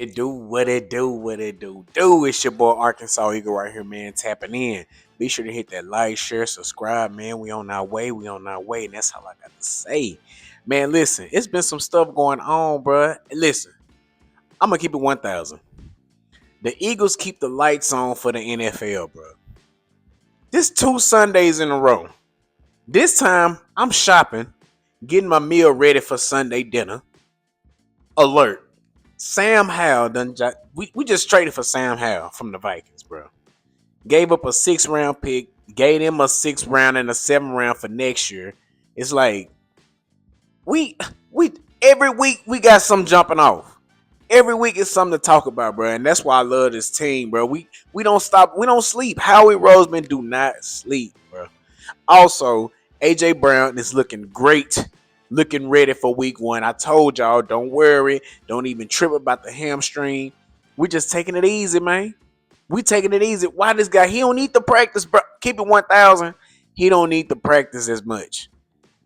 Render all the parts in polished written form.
It do what it do, what it do. It's your boy Arkansas Eagle right here, man, tapping in. Be sure to hit that like, share, subscribe, man. We on our way, and that's all I got to say. Man, listen, it's been some stuff going on, bruh. Listen, I'm gonna keep it 1,000. The Eagles keep the lights on for the NFL, bro. This 2 Sundays in a row. This time, I'm shopping, getting my meal ready for Sunday dinner. Alert. Sam Howell done. We just traded for Sam Howell from the Vikings, bro. Gave up a 6th round pick, gave him a 6th round and a 7th round for next year. It's like we we every week we got something jumping off. Every week is something to talk about, bro, and that's why I love this team, bro. We don't stop, we don't sleep. Howie Roseman do not sleep, bro. Also, AJ Brown is looking great, looking ready for week 1. I told y'all, don't worry, don't even trip about the hamstring. We just taking it easy, man. We taking it easy. Why this guy? He don't need to practice, bro. Keep it 1,000. He don't need to practice as much.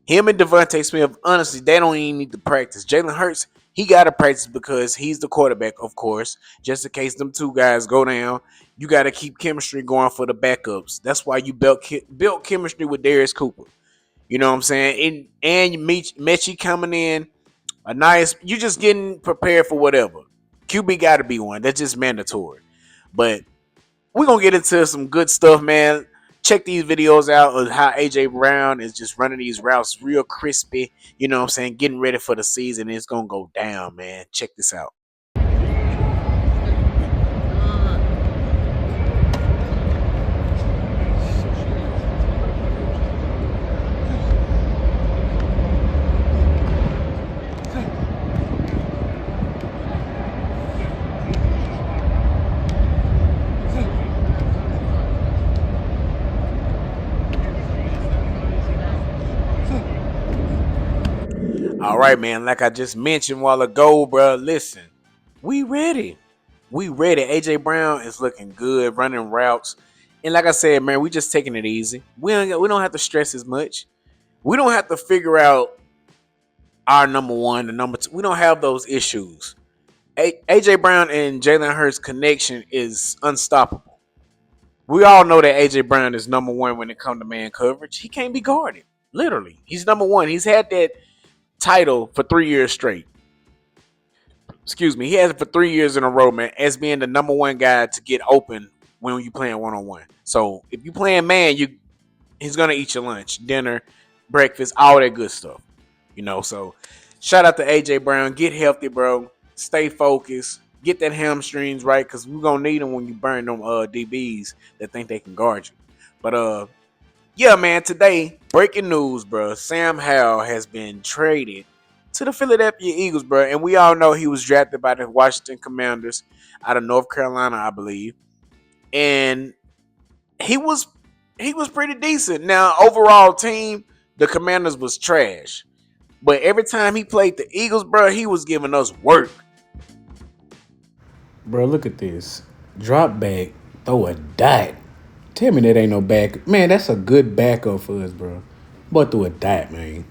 Him and Devontae Smith, honestly, they don't even need to practice. Jalen Hurts, he got to practice because he's the quarterback, of course. Just in case them two guys go down, you got to keep chemistry going for the backups. That's why you built chemistry with Darius Cooper. You know what I'm saying? And Mechie coming in, a nice. You just getting prepared for whatever. QB got to be one. That's just mandatory. But we're going to get into some good stuff, man. Check these videos out of how AJ Brown is just running these routes real crispy. You know what I'm saying? Getting ready for the season. It's going to go down, man. Check this out. All right, man. Like I just mentioned a while ago, bro. Listen, we ready. We ready. AJ Brown is looking good, running routes, and like I said, man, we just taking it easy. We don't have to stress as much. We don't have to figure out our number one, the number two. We don't have those issues. AJ Brown and Jalen Hurts' connection is unstoppable. We all know that AJ Brown is number one when it comes to man coverage. He can't be guarded. Literally, he's number one. He's had that title for 3 years straight. Excuse me, he has it for 3 years in a row, man, as being the number one guy to get open when you playing 1-on-1. So if you playing man, he's gonna eat your lunch, dinner, breakfast, all that good stuff. So shout out to AJ Brown. Get healthy, bro. Stay focused. Get that hamstrings right, because we're gonna need them when you burn them DBs that think they can guard you. But yeah, man, today, breaking news, bro. Sam Howell has been traded to the Philadelphia Eagles, bro. And we all know he was drafted by the Washington Commanders out of North Carolina, I believe. And he was pretty decent. Now, overall team, the Commanders was trash. But every time he played the Eagles, bro, he was giving us work. Bro, look at this. Drop back, throw a dot. Tell me that ain't no back. Man, that's a good backup for us, bro. But through a dot, man.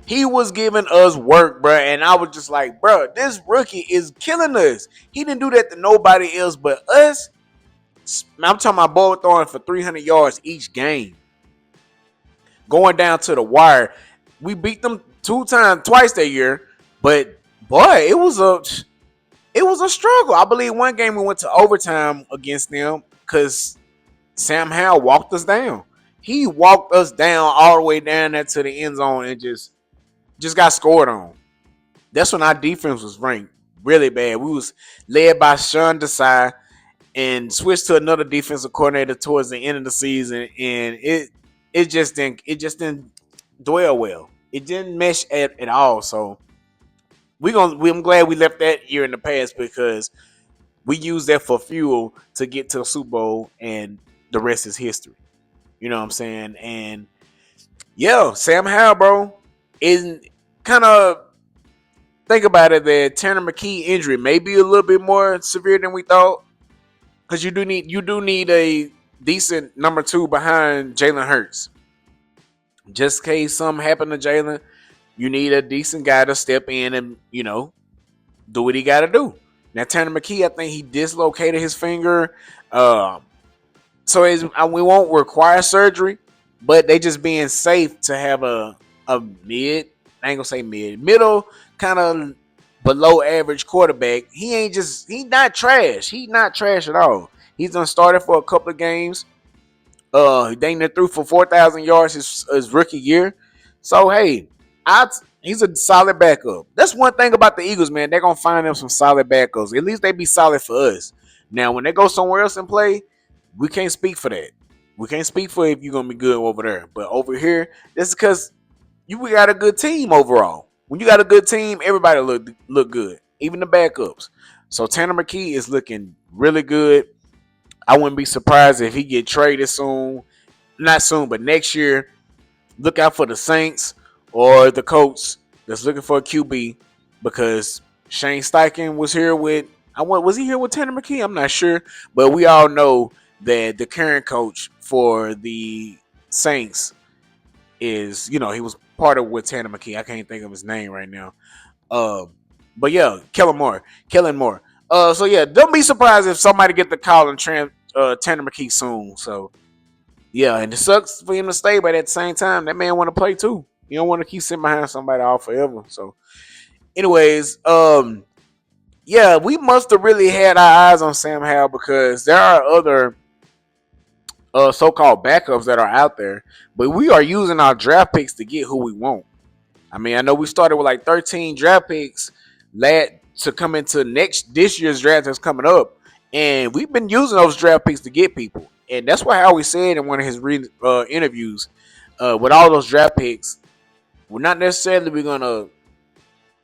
He was giving us work, bro. And I was just like, bro, this rookie is killing us. He didn't do that to nobody else but us. I'm talking about boy throwing for 300 yards each game. Going down to the wire. We beat them twice that year. But, boy, it was a struggle. I believe one game we went to overtime against them because Sam Howell walked us down. He walked us down all the way down there to the end zone and just got scored on. That's when our defense was ranked really bad. We was led by Sean Desai and switched to another defensive coordinator towards the end of the season, and it just didn't dwell well. It didn't mesh at all. So I'm glad we left that year in the past because we used that for fuel to get to the Super Bowl, and the rest is history. You know what I'm saying? And yeah, Sam Howell, bro, is kind of think about it. That Tanner McKee injury may be a little bit more severe than we thought, because you do need a decent number two behind Jalen Hurts. Just in case something happened to Jalen, You need a decent guy to step in and do what he got to do. Now Tanner McKee, I think he dislocated his finger, um, so we won't require surgery, but they just being safe to have a mid. I ain't gonna say middle kind of below average quarterback. He's not trash. He's not trash at all. He's done started for a couple of games. Dang near threw for 4,000 yards his rookie year. So hey, he's a solid backup. That's one thing about the Eagles, man. They're gonna find them some solid backups. At least they be solid for us. Now, when they go somewhere else and play, we can't speak for that. We can't speak for if you're gonna be good over there. But over here, this is because we got a good team overall. When you got a good team, everybody look good, even the backups. So Tanner McKee is looking really good. I wouldn't be surprised if he get traded soon. Not soon, but next year. Look out for the Saints or the Colts that's looking for a QB because Shane Steichen was here with. Was he here with Tanner McKee? I'm not sure, but we all know that the current coach for the Saints is he was part of with Tanner McKee. I can't think of his name right now. Um, but yeah, Kellen Moore. So yeah, don't be surprised if somebody get the call and Tanner McKee soon. So yeah, and it sucks for him to stay, but at the same time, that man want to play too. You don't want to keep sitting behind somebody all forever. So, anyways, yeah, we must have really had our eyes on Sam Howell because there are other so-called backups that are out there, but we are using our draft picks to get who we want. I mean, I know we started with like 13 draft picks to come into this year's draft that's coming up, and we've been using those draft picks to get people, and that's why Howie said in one of his interviews, with all those draft picks, we're not necessarily gonna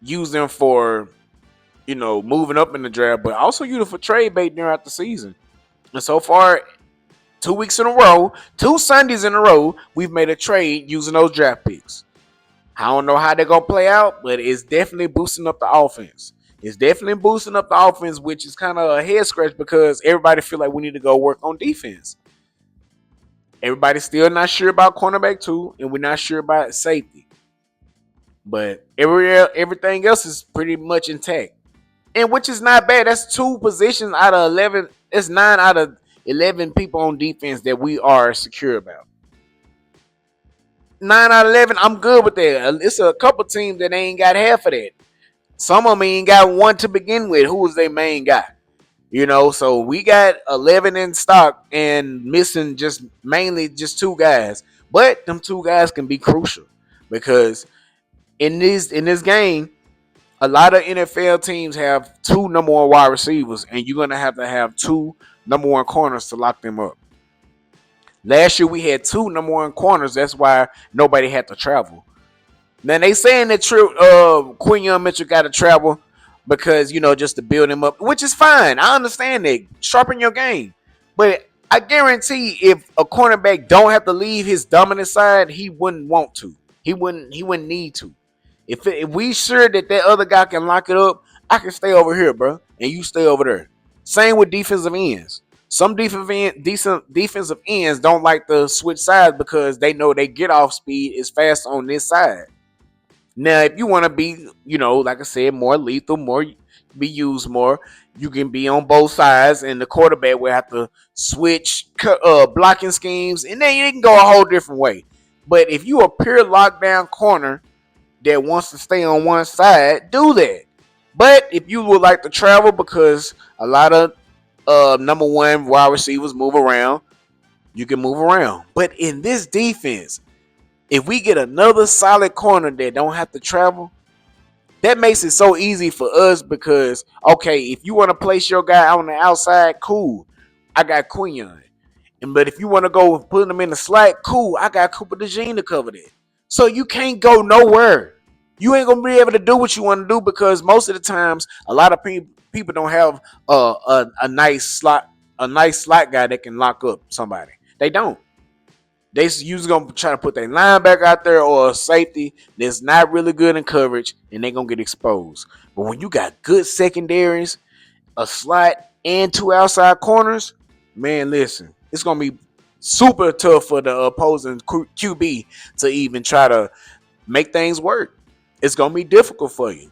use them for moving up in the draft, but also use them for trade bait during the season. And so far, 2 weeks in a row, 2 Sundays in a row, we've made a trade using those draft picks. I don't know how they're gonna play out, but it's definitely boosting up the offense. It's definitely boosting up the offense, which is kind of a head scratch because everybody feel like we need to go work on defense. Everybody's still not sure about cornerback 2, and we're not sure about safety. But everything else is pretty much intact, and which is not bad. That's 2 positions out of 11. It's 9 out of 11 people on defense that we are secure about. 9 out of 11, I'm good with that. It's a couple teams that ain't got half of that. Some of them ain't got one to begin with. Who was their main guy? So we got 11 in stock and missing mainly just 2 guys. But them 2 guys can be crucial because in this game, a lot of NFL teams have 2 number 1 wide receivers, and you're gonna have to have 2 number 1 corners to lock them up. Last year we had 2 number 1 corners. That's why nobody had to travel. Now they saying that Quinion Mitchell got to travel because just to build him up, which is fine. I understand that. Sharpen your game, but I guarantee if a cornerback don't have to leave his dominant side, he wouldn't want to. He wouldn't need to. If we sure that other guy can lock it up, I can stay over here, bro, and you stay over there. Same with defensive ends. Some decent defensive ends don't like to switch sides because they know they get off speed is fast on this side. Now, if you want to be, like I said, more lethal, more be used more, you can be on both sides, and the quarterback will have to switch blocking schemes, and then you can go a whole different way. But if you a pure lockdown corner that wants to stay on one side, do that. But if you would like to travel because a lot of number 1 wide receivers move around, you can move around. But in this defense, if we get another solid corner that don't have to travel, that makes it so easy for us because, okay, if you want to place your guy on the outside, cool. I got Quinion. But if you want to go and put him in the slot, cool. I got Cooper DeJean to cover that. So you can't go nowhere. You ain't going to be able to do what you want to do because most of the times, a lot of people don't have a nice slot guy that can lock up somebody. They don't. They usually gonna try to put their linebacker out there or a safety that's not really good in coverage, and they're gonna get exposed. But when you got good secondaries, a slot, and 2 outside corners, man, listen, it's gonna be super tough for the opposing QB to even try to make things work. it's gonna be difficult for you.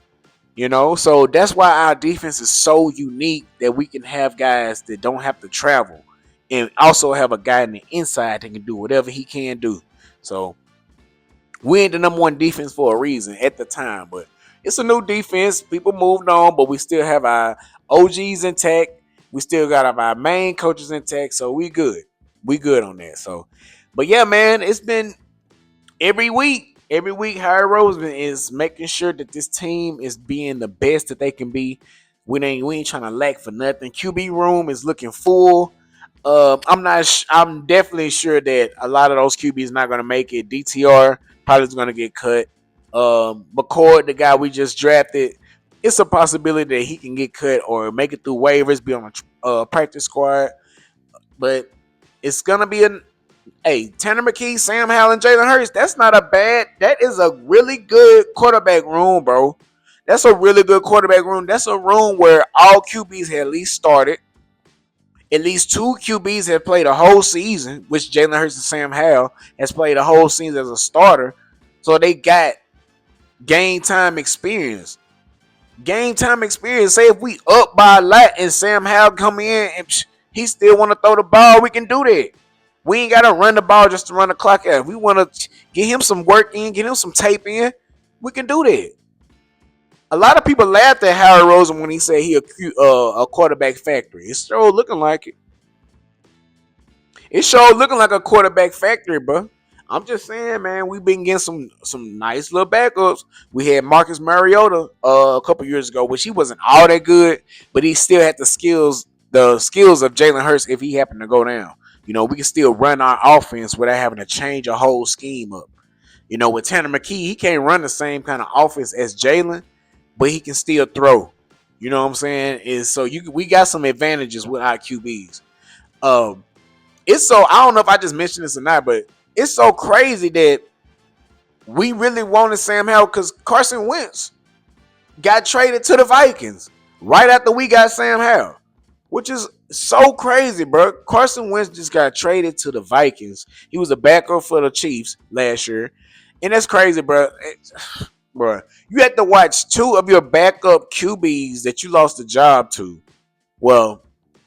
So that's why our defense is so unique that we can have guys that don't have to travel, and also have a guy in the inside that can do whatever he can do. So we ain't the number one defense for a reason at the time, but it's a new defense. People moved on, but we still have our OGs intact. We still got our main coaches intact, so we good. We good on that. So, but yeah, man, it's been every week, Harry Roseman is making sure that this team is being the best that they can be. We ain't trying to lack for nothing. QB room is looking full. I'm not. I'm definitely sure that a lot of those QBs not going to make it. DTR probably is going to get cut. McCord, the guy we just drafted, it's a possibility that he can get cut or make it through waivers, be on a practice squad. But it's gonna be a Hey, Tanner McKee, Sam Howell, and Jalen Hurts. That's not a bad. That is a really good quarterback room, bro. That's a really good quarterback room. That's a room where all QBs had at least started. At least two QBs have played a whole season, which Jalen Hurts and Sam Howell has played a whole season as a starter. So they got game time experience. Game time experience. Say if we up by a lot and Sam Howell come in and he still want to throw the ball, we can do that. We ain't gotta run the ball just to run the clock out. If we want to get him some work in, get him some tape in, we can do that. A lot of people laughed at Howard Rosen when he said he a quarterback factory. It's sure looking like it. It's sure looking like a quarterback factory, bro. I'm just saying, man, we've been getting some nice little backups. We had Marcus Mariota a couple years ago, which he wasn't all that good, but he still had the skills of Jalen Hurts if he happened to go down. We can still run our offense without having to change a whole scheme up. With Tanner McKee, he can't run the same kind of offense as Jalen, but he can still throw. You know what I'm saying? We got some advantages with our QBs. Um, it's so I don't know if I just mentioned this or not, but it's so crazy that we really wanted Sam Howell because Carson Wentz got traded to the Vikings right after we got Sam Howell, which is so crazy, bro. Carson Wentz just got traded to the Vikings. He was a backup for the Chiefs last year, and that's crazy, bro. Bro, you had to watch two of your backup QBs that you lost the job to. Well,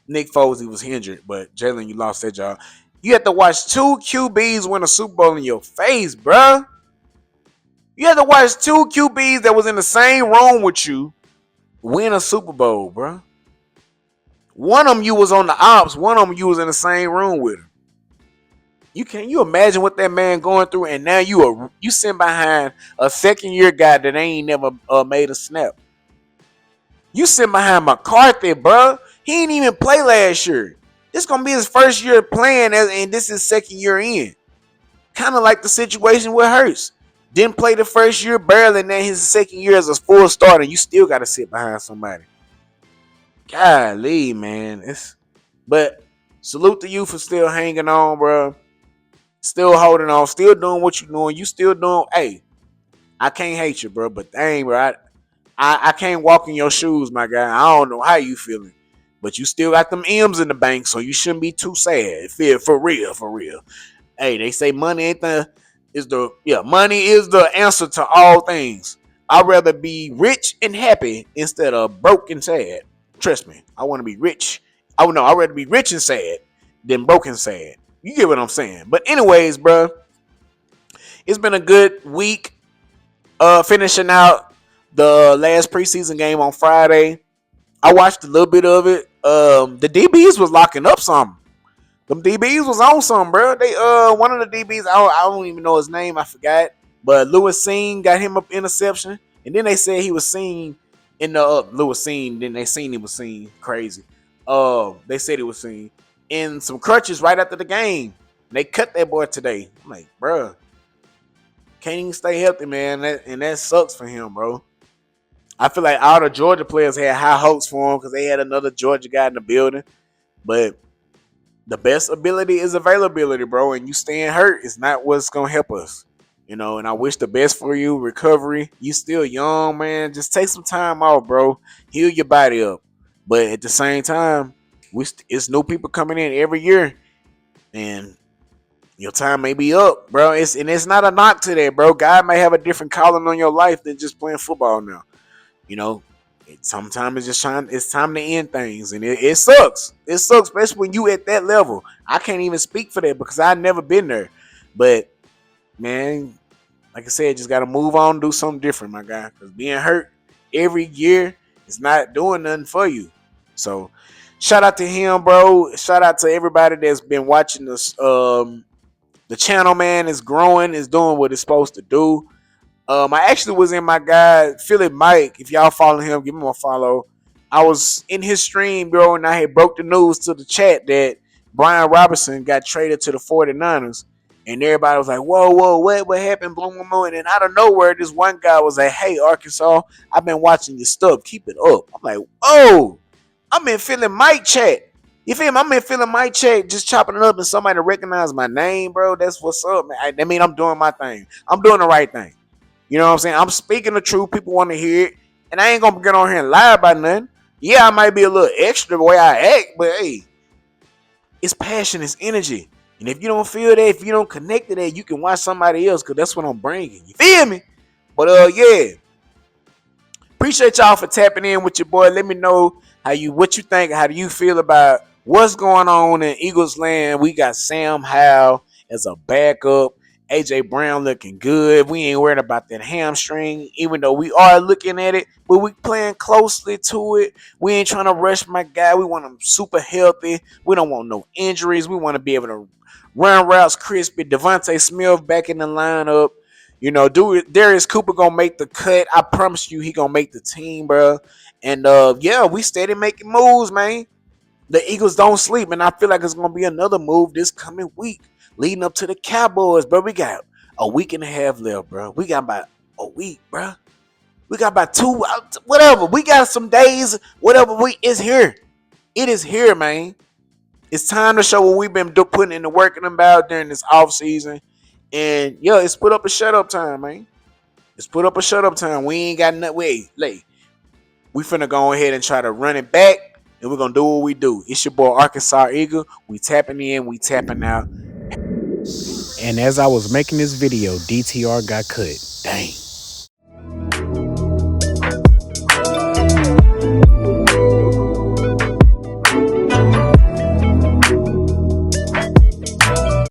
Nick Foles, he was injured, but Jalen, you lost that job. You had to watch two QBs win a Super Bowl in your face, bro. You had to watch two QBs that was in the same room with you win a Super Bowl, bro. One of them you was on the ops. One of them you was in the same room with him. Can you imagine what that man going through? And now you sitting behind a second year guy that ain't never made a snap. You sitting behind McCarthy, bro. He ain't even play last year. This gonna be his first year playing, and this is second year in. Kind of like the situation with Hurts. Didn't play the first year barely, and then his second year as a full starter. You still got to sit behind somebody. Golly, man. But salute to you for still hanging on, bro. Still holding on, still doing what you doing. You still doing. Hey, I can't hate you, bro. But dang, bro, I can't walk in your shoes, my guy. I don't know how you feeling, but you still got them M's in the bank, so you shouldn't be too sad. Feel for real, for real. Hey, they say money ain't money is the answer to all things. I'd rather be rich and happy instead of broke and sad. Trust me, I want to be rich. I'd rather be rich and sad than broke and sad. You get what I'm saying? But anyways, bro, it's been a good week. Finishing out the last preseason game on Friday. I watched a little bit of it. The DBs was locking up something. Them DBs was on something, bro. They one of the DBs, I don't even know his name, I forgot. But Lewis Seen got him up interception, and then they said he was seen in the Lewis Seen. Then they seen he was seen crazy. They said he was seen in some crutches right after the game. They cut that boy today. I'm like, bro, can't even stay healthy, man. And that sucks for him, bro. I feel like all the Georgia players had high hopes for him because they had another Georgia guy in the building. But the best ability is availability, bro. And you staying hurt is not what's going to help us. And I wish the best for you, recovery. You still young, man. Just take some time off, bro. Heal your body up. But at the same time, it's new people coming in every year. And Your time may be up, bro. It's not a knock to that, bro. God may have a different calling on your life than just playing football now. You know, sometimes it's just trying. It's time to end things, and it sucks. It sucks, especially when you at that level. I can't even speak for that because I've never been there. But man, like I said, just gotta move on, do something different, my guy. Because being hurt every year is not doing nothing for you. So, shout out to him, bro. Shout out to everybody that's been watching this. The channel, man, is growing, is doing what it's supposed to do. I actually was in my guy Philip Mike. If y'all follow him, give him a follow. I was in his stream, bro, and I had broke the news to the chat that Brian Robinson got traded to the 49ers. And everybody was like, whoa, whoa, what happened? Boom, boom, boom. And then out of nowhere, this one guy was like, hey, Arkansas, I've been watching your stuff. Keep it up. I'm like, oh, I'm in Philip Mike chat. You feel me? I'm in feeling my check, just chopping it up, and somebody recognize my name, bro. That's what's up, man. That mean I'm doing my thing. I'm doing the right thing. You know what I'm saying? I'm speaking the truth. People want to hear it, and I ain't gonna get on here and lie about nothing. Yeah, I might be a little extra the way I act, but hey, it's passion, it's energy. And if you don't feel that, if you don't connect to that, you can watch somebody else, because that's what I'm bringing. You feel me? But yeah, appreciate y'all for tapping in with your boy. Let me know what you think. How do you feel about what's going on in Eagles land? We got Sam Howell as a backup. AJ Brown looking good. We ain't worried about that hamstring, even though we are looking at it, but we playing closely to it. We ain't trying to rush my guy. We want him super healthy. We don't want no injuries. We want to be able to run routes crispy. Devontae Smith back in the lineup. Darius Cooper gonna make the cut. I promise you, he gonna make the team, bro. And yeah, we steady making moves, man. The Eagles don't sleep, and I feel like it's gonna be another move this coming week, leading up to the Cowboys, bro. We got a week and a half left, bro. We got about a week, bro. We got about two, whatever. We got some days, whatever. It's here. It is here, man. It's time to show what we've been putting in the work about during this off season. And yeah, it's put up a shut up time, man. It's put up a shut up time. We ain't got nothing. We finna go ahead and try to run it back, and we're gonna do what we do. It's your boy Arkansas Eagle. We tapping in, we tapping out. And as I was making this video, DTR got cut. Dang.